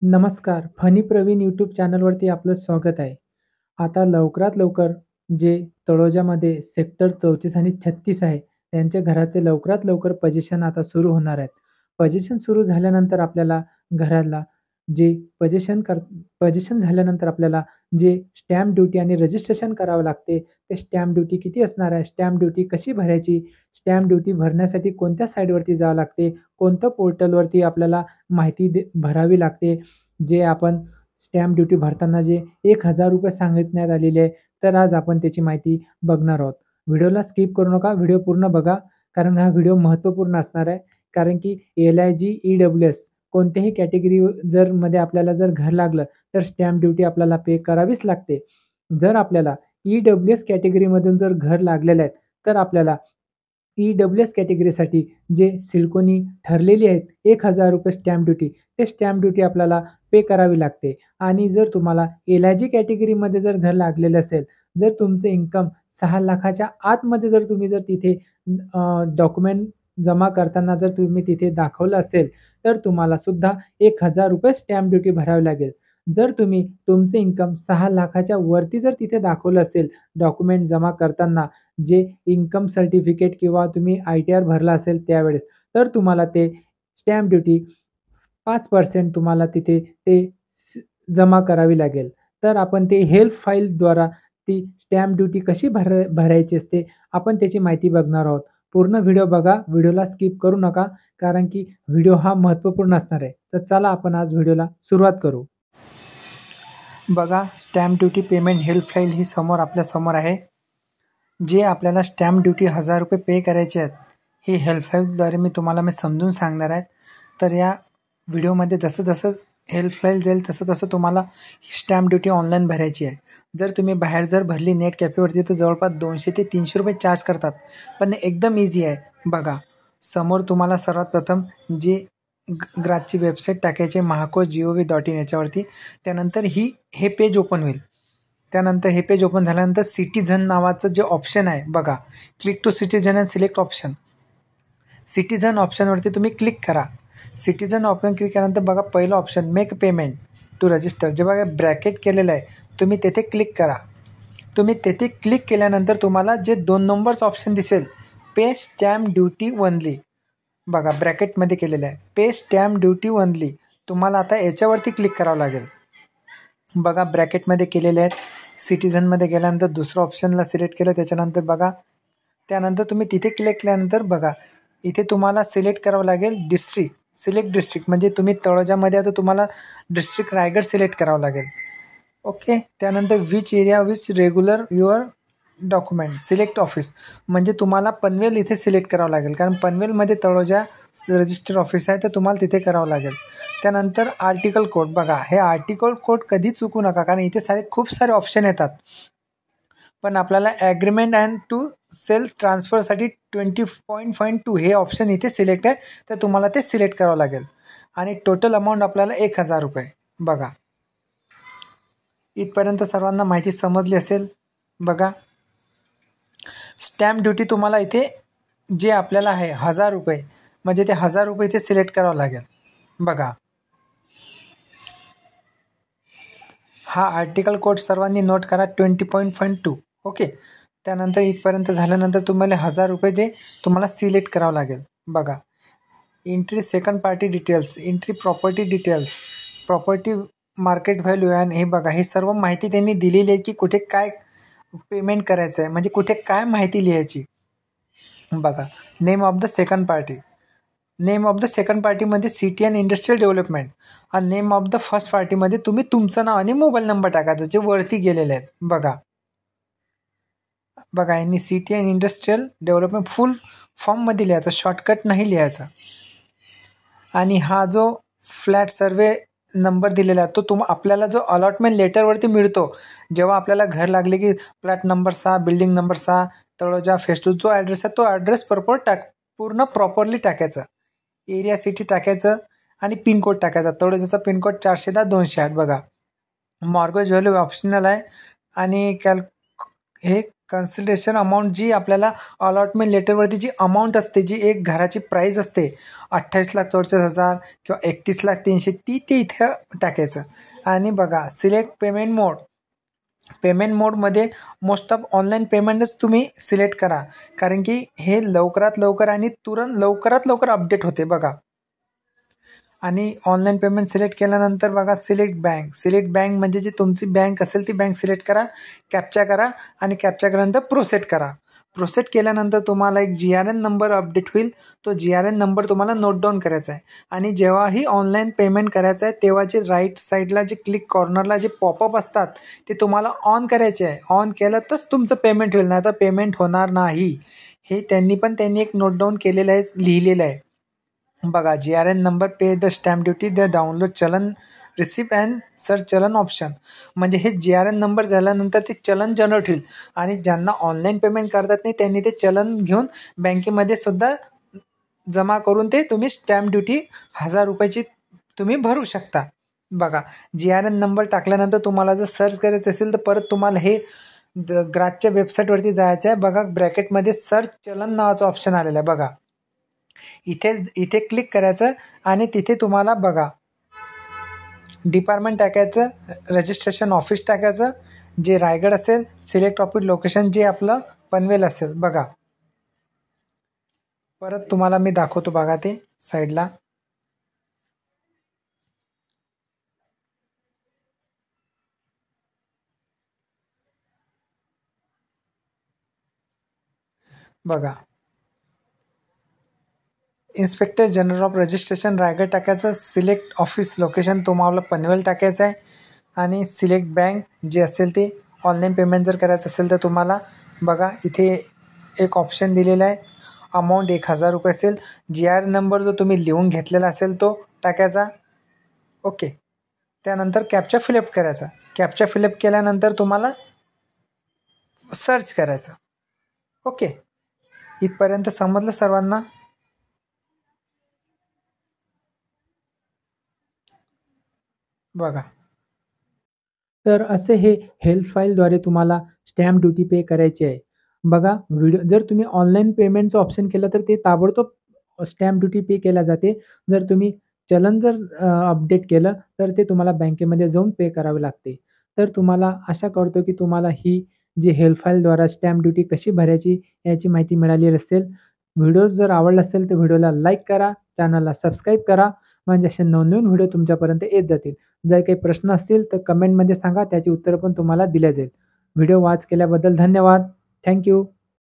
नमस्कार. Funny Pravin YouTube चॅनलवरती आपलं स्वागत आहे. आता लवकरात लवकर जे तळोजामध्ये सेक्टर 34 आणि 36 आहे, त्यांच्या घराचे लवकरात लवकर पोझिशन आता सुरू होणार आहेत. पोझिशन सुरू झाल्यानंतर आपल्याला घराला जे पोझिशन झाल्यानंतर आपल्याला जे स्टॅम्प ड्युटी आणि रजिस्ट्रेशन करावं लागते. ते स्टॅम्प ड्युटी किती असणार आहे? स्टॅम्प ड्युटी कशी भरायची? स्टॅम्प ड्युटी भरण्यासाठी कोणत्या साइटवरती जावं लागते? कोणतं पोर्टलवरती आपल्याला माहिती भरावी लागते? जे आपण स्टॅम्प ड्युटी भरताना जे ₹1000 सांगण्यात आलेले आहे, तर आज आपण त्याची माहिती बघणार आहोत. व्हिडिओला स्किप करू नका, व्हिडिओ पूर्ण बघा. कारण हा व्हिडिओ महत्त्वपूर्ण असणार आहे. कारण की LIG, EWS कोणत्याही कॅटेगरी मध्ये आपल्याला जर घर लागलं, तर स्टॅम्प ड्युटी आपल्याला पे करावीच लागते. जर आपल्याला EWS कॅटेगरीमधून जर घर लागलेलं आहे, तर आपल्याला EWS कॅटेगरीसाठी जे सिडकोनी ठरलेली आहेत ₹1000 स्टॅम्प ड्युटी, ते स्टॅम्प ड्युटी आपल्याला पे करावी लागते. आणि जर तुम्हाला LIG कॅटेगरीमध्ये जर घर लागलेलं असेल, जर तुमचं इन्कम 6 लाखाच्या आतमध्ये जर तुम्ही जर तिथे डॉक्युमेंट जमा करताना जर तुम्ही तिथे दाखवलं असेल, तर तुम्हाला सुद्धा ₹1000 स्टॅम्प ड्युटी भरावी लागेल. जर तुम्ही तुमचं इन्कम 6 लाखाच्या वरती जर तिथे दाखवलं असेल, डॉक्युमेंट जमा करताना जे इन्कम सर्टिफिकेट किंवा तुम्ही ITR भरला असेल त्यावेळेस, तर तुम्हाला ते स्टॅम्प ड्युटी 5% तुम्हाला तिथे ते जमा करावी लागेल. तर आपण ते हेल्प फाईलद्वारा ती स्टॅम्प ड्युटी कशी भरायची असते, आपण त्याची माहिती बघणार आहोत. पूर्ण व्हिडिओ बघा, व्हिडिओला स्किप करू नका, कारण की व्हिडिओ हा महत्त्वपूर्ण असणार आहे. तर चला आपण आज व्हिडिओला सुरुवात करू. बघा, stamp duty payment help file ही आपल्यासमोर आहे. जे आपल्याला स्टॅम्प ड्युटी ₹1000 पे करायचे आहेत, ही हेल्प फाईलद्वारे मी तुम्हाला समजून सांगणार आहे. तर या व्हिडिओमध्ये जसं हेल्प फाईल देईल तसं तुम्हाला स्टॅम्प ड्युटी ऑनलाईन भरायची आहे. जर तुम्ही बाहेर जर भरली नेट कॅफेवरती, तर जवळपास ₹200 ते ₹300 चार्ज करतात. पण एकदम इझी आहे. बघा, समोर तुम्हाला सर्वात प्रथम जे ग्राजची वेबसाईट टाकायची mahako.gov.in याच्यावरती. त्यानंतर हे पेज ओपन होईल. त्यानंतर हे पेज ओपन झाल्यानंतर सिटीझन नावाचं जे ऑप्शन आहे बघा, click to citizen and select option. Citizen ऑप्शनवरती तुम्ही क्लिक करा. सिटीझन ऑप्शन क्लिक केल्यानंतर बघा, पहिलं option make payment to register, जे बघा ब्रॅकेट केलेलं आहे, तुम्ही तेथे क्लिक करा. तुम्ही तेथे क्लिक केल्यानंतर तुम्हाला जे 2 नंबरचं ऑप्शन दिसेल, पे स्टॅम्प ड्युटी ओनली, बघा ब्रॅकेटमध्ये केलेलं आहे, पे स्टॅम्प ड्युटी ओनली. तुम्हाला आता याच्यावरती क्लिक करावं लागेल. बघा ब्रॅकेटमध्ये केलेले आहेत. सिटीझनमध्ये गेल्यानंतर दुसरं ऑप्शनला सिलेक्ट केलं. त्याच्यानंतर बघा, त्यानंतर तुम्ही तिथे क्लिक केल्यानंतर बघा, इथे तुम्हाला सिलेक्ट करावं लागेल डिस्ट्रिक्ट. सिलेक्ट डिस्ट्रिक्ट म्हणजे तुम्ही तळोजामध्ये आता तुम्हाला डिस्ट्रिक्ट रायगड सिलेक्ट करावं लागेल. ओके. त्यानंतर which area which regular your document, select office म्हणजे तुम्हाला पनवेल इथे सिलेक्ट करावं लागेल, कारण पनवेलमध्ये तळोजा रजिस्टर ऑफिस आहे, तर तुम्हाला तिथे करावं लागेल. त्यानंतर आर्टिकल कोड, बघा हे आर्टिकल कोड कधी चुकू नका, कारण इथे खूप सारे ऑप्शन येतात. पण आपल्याला ॲग्रीमेंट अँड टू सेल्फ ट्रान्सफरसाठी 20.2 हे ऑप्शन इथे सिलेक्ट आहे, तर तुम्हाला ते सिलेक्ट करावं लागेल. आणि टोटल अमाऊंट आपल्याला ₹1000. बघा, इथपर्यंत सर्वांना माहिती समजली असेल. बघा, स्टॅम्प ड्युटी तुम्हाला इथे जे आपल्याला आहे ₹1000, म्हणजे ते ₹1000 इथे सिलेक्ट करावं लागेल. बघा, हा आर्टिकल कोड सर्वांनी नोट करा, 20.2. ओके. त्यानंतर इथपर्यंत झाल्यानंतर तुम्हाला ₹1000 ते तुम्हाला सिलेक्ट करावं लागेल. बघा, entry second party details, entry property details, property market value, आणि हे बघा, हे सर्व माहिती त्यांनी दिलेली आहे की कुठे काय पेमेंट करायचं आहे, म्हणजे कुठे काय माहिती लिहायची. बघा, name of the second party, name of the second पार्टीमध्ये सिटी अँड इंडस्ट्रियल डेव्हलपमेंट, आणि नेम ऑफ द फर्स्ट पार्टीमध्ये तुम्ही तुमचं नाव आणि मोबाईल नंबर टाकायचं, जे वरती गेलेले आहेत. बघा यांनी सिटी अँड इंडस्ट्रियल डेव्हलपमेंट फुल फॉर्ममध्ये लिहायचं, शॉर्टकट नाही लिहायचा. आणि हा जो फ्लॅट सर्वे नंबर दिलेला आहे, तो आपल्याला जो अलॉटमेंट लेटरवरती मिळतो, जेव्हा आपल्याला घर लागले की flat number 6, building number 6, Taloja phase 2, जो ॲड्रेस आहे तो ॲड्रेस पूर्ण प्रॉपरली टाकायचा. एरिया सिटी टाकायचं आणि पिनकोड टाकायचा. तळोजाचा पिनकोड 410-208. बघा, मॉर्गेज व्हॅल्यू ऑप्शनल आहे, आणि हे कन्सिडरेशन अमाऊंट जी आपल्याला अलॉटमेंट लेटरवरती जी अमाऊंट असते, जी एक घराची प्राईस असते 28,44,000 किंवा 31,03,000 ते इथे टाकायचं. आणि बघा सिलेक्ट पेमेंट मोड. पेमेंट मोडमध्ये मोस्ट ऑफ ऑनलाईन पेमेंटच तुम्ही सिलेक्ट करा, कारण की हे लवकरात लवकर आणि लवकरात लवकर अपडेट होते बघा. आणि ऑनलाईन पेमेंट सिलेक्ट केल्यानंतर बघा सिलेक्ट बँक म्हणजे जी तुमची बँक असेल ती बँक सिलेक्ट करा, कॅप्चा करा आणि कॅप्चा केल्यानंतर प्रोसेट करा. प्रोसेट केल्यानंतर तुम्हाला एक GRN नंबर अपडेट होईल. तो GRN नंबर तुम्हाला नोट डाऊन करायचा आहे. आणि जेव्हाही ऑनलाईन पेमेंट करायचं आहे तेव्हा जे राईट साईडला जे क्लिक कॉर्नरला जे पॉपअप असतात ते तुम्हाला ऑन करायचे आहे. ऑन केलं तरच तुमचं पेमेंट होईल, नाही तर पेमेंट होणार नाही. हे त्यांनी एक नोट डाऊन केलेलं आहे, लिहिलेलं आहे बघा. GRN number, pay the stamp duty, the download चलन रिसिप्ट अँड सर्च चलन ऑप्शन. म्हणजे हे GRN नंबर झाल्यानंतर ते चलन जनरेट होईल. आणि ज्यांना ऑनलाईन पेमेंट करतात नाही त्यांनी ते चलन घेऊन बँकेमध्ये सुद्धा जमा करून ते तुम्ही स्टॅम्प ड्युटी 1000 रुपयाची तुम्ही भरू शकता. बघा GRN नंबर टाकल्यानंतर तुम्हाला जर सर्च करायचं असेल तर परत तुम्हाला हे ग्राहकच्या वेबसाईटवरती जायचं आहे. बघा ब्रॅकेटमध्ये सर्च चलन नावाचं ऑप्शन आलेलं आहे बघा. इथे क्लिक करायचं आणि तिथे तुम्हाला बघा डिपार्टमेंट टाकायचं, रजिस्ट्रेशन ऑफिस टाकायचं, जे रायगड असेल, सिलेक्ट ऑफिस लोकेशन जे आपलं पनवेल असेल बघा. परत तुम्हाला मी दाखवतो बघा ते साईडला. बघा inspector general of registration Raigad टाकायचं, सिलेक्ट ऑफिस लोकेशन तुम्हाला पनवेल टाकायचं आहे आणि सिलेक्ट बँक जे असेल ते ऑनलाईन पेमेंट जर करायचं असेल तर तुम्हाला बघा इथे एक ऑप्शन दिलेला आहे. अमाऊंट 1000 रुपये असेल. GRN नंबर जो तुम्ही लिहून घेतलेला असेल तो टाकायचा. ओके. त्यानंतर कॅप्चा फिलअप करायचा. कॅप्चा फिलअप केल्यानंतर तुम्हाला सर्च करायचं. ओके. इथपर्यंत समजलं सर्वांना? बघा तर असे हे हेल्प फाईलद्वारे तुम्हाला स्टॅम्प ड्युटी पे करायची आहे. बघा जर तुम्ही ऑनलाईन पेमेंटचं ऑप्शन केलं तर ते ताबडतोब स्टॅम्प ड्युटी पे केल्या जाते. जर तुम्ही चलन अपडेट केलं तर ते तुम्हाला बँकेमध्ये जाऊन पे करावे लागते. तर तुम्हाला आशा करतो की तुम्हाला ही जी हेल्प फाईलद्वारा स्टॅम्प ड्युटी कशी भरायची याची माहिती मिळाली असेल. व्हिडिओ जर आवडला असेल तर व्हिडिओला लाईक करा, चॅनलला सबस्क्राईब करा, म्हणजे असे नवनवीन व्हिडिओ तुमच्यापर्यंत येत जातील. जर काही प्रश्न असतील तर कमेंटमध्ये सांगा, त्याची उत्तरं पण तुम्हाला दिल्या जाईल. व्हिडिओ वॉच केल्याबद्दल धन्यवाद. Thank you.